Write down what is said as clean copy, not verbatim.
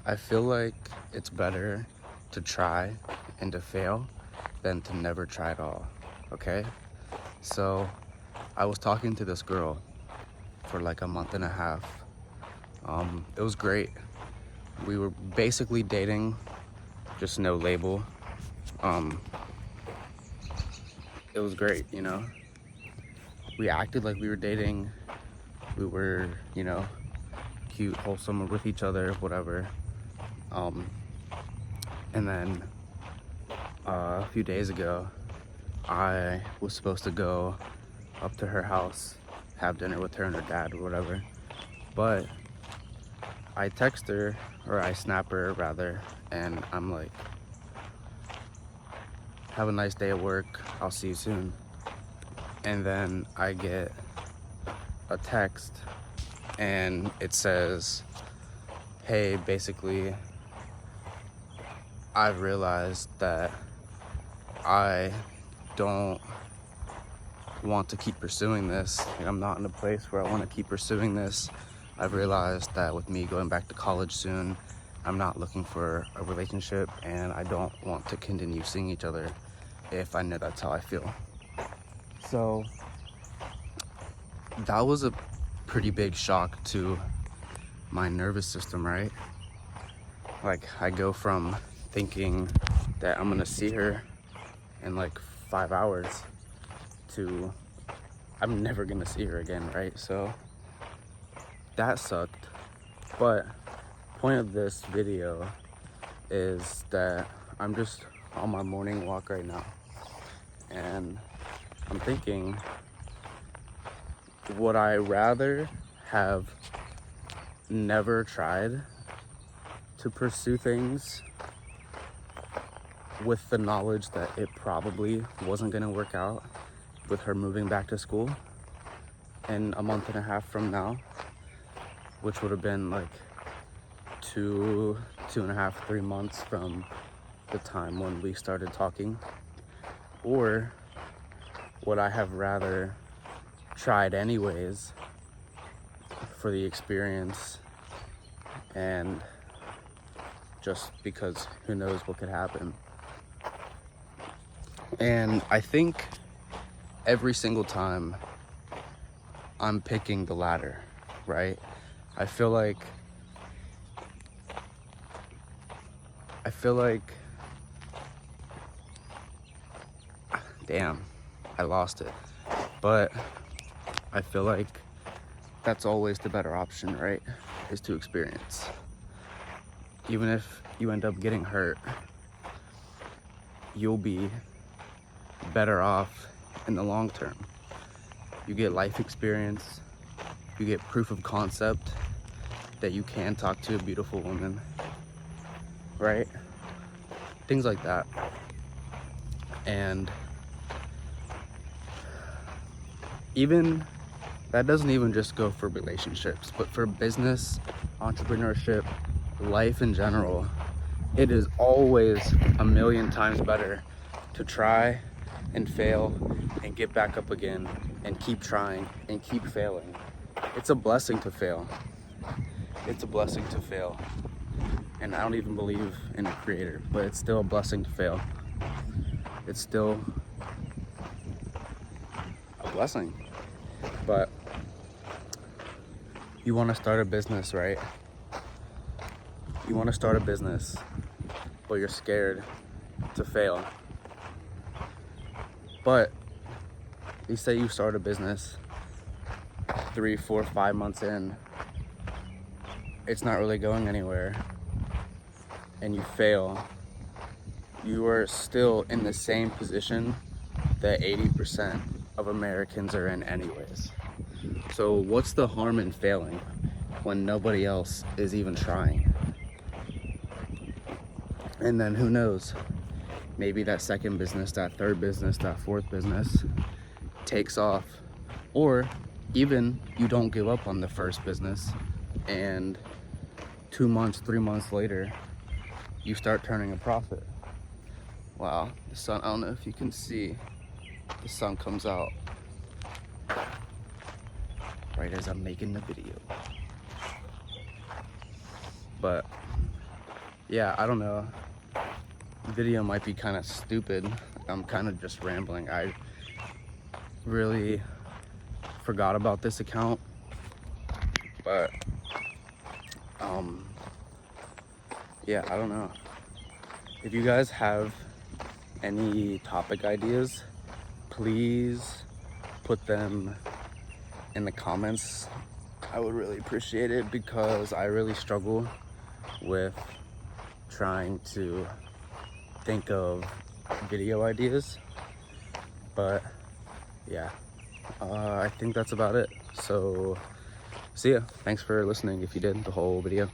I feel like it's better to try and to fail than to never try at all, okay? So I was talking to this girl for like a month and a half. It was great. We were basically dating, just no label. It was great, you know? We acted like we were dating. We were, cute, wholesome with each other, whatever. And then a few days ago, I was supposed to go up to her house, have dinner with her and her dad or whatever. But I text her, or I snap her rather, and I'm like, have a nice day at work, I'll see you soon. And then I get a text and it says, hey, basically, I've realized that I don't want to keep pursuing this. Like, I'm not in a place where I want to keep pursuing this. I've realized that with me going back to college soon, I'm not looking for a relationship, and I don't want to continue seeing each other if I know that's how I feel. So that was a pretty big shock to my nervous system, right? Like, I go from thinking that I'm gonna see her in like 5 hours to I'm never gonna see her again, right? So that sucked. But point of this video is that I'm just on my morning walk right now, and I'm thinking, would I rather have never tried to pursue things with the knowledge that it probably wasn't gonna work out with her moving back to school in a month and a half from now, which would have been like 2.5, 3 months from the time when we started talking? Or would I have rather tried anyways for the experience, and just because who knows what could happen? And I think every single time I'm picking the latter, right? I feel like damn, I lost it. But I feel like that's always the better option, right? Is to experience. Even if you end up getting hurt, you'll be better off in the long term. You get life experience, you get proof of concept that you can talk to a beautiful woman, right? Things like that. And even that doesn't even just go for relationships, but for business, entrepreneurship, life in general, it is always a million times better to try and fail and get back up again and keep trying and keep failing. It's a blessing to fail. It's a blessing to fail. And I don't even believe in a creator, but it's still a blessing to fail. It's still a blessing. But you want to start a business, right? You want to start a business, but you're scared to fail. But you say you start a business 3, 4, 5 months in, it's not really going anywhere, and you fail, you are still in the same position that 80% of Americans are in anyways. So what's the harm in failing when nobody else is even trying? And then who knows, maybe that second business, that third business, that fourth business takes off. Or even you don't give up on the first business, and 2 months, 3 months later, you start turning a profit. Wow, the sun, I don't know if you can see, the sun comes out right as I'm making the video. But yeah, I don't know. Video might be kind of stupid. I'm kind of just rambling. I really forgot about this account, but yeah, I don't know. If you guys have any topic ideas, please put them in the comments. I would really appreciate it because I really struggle with trying to think of video ideas. But yeah, I think that's about it. So see ya. Thanks for listening if you did the whole video.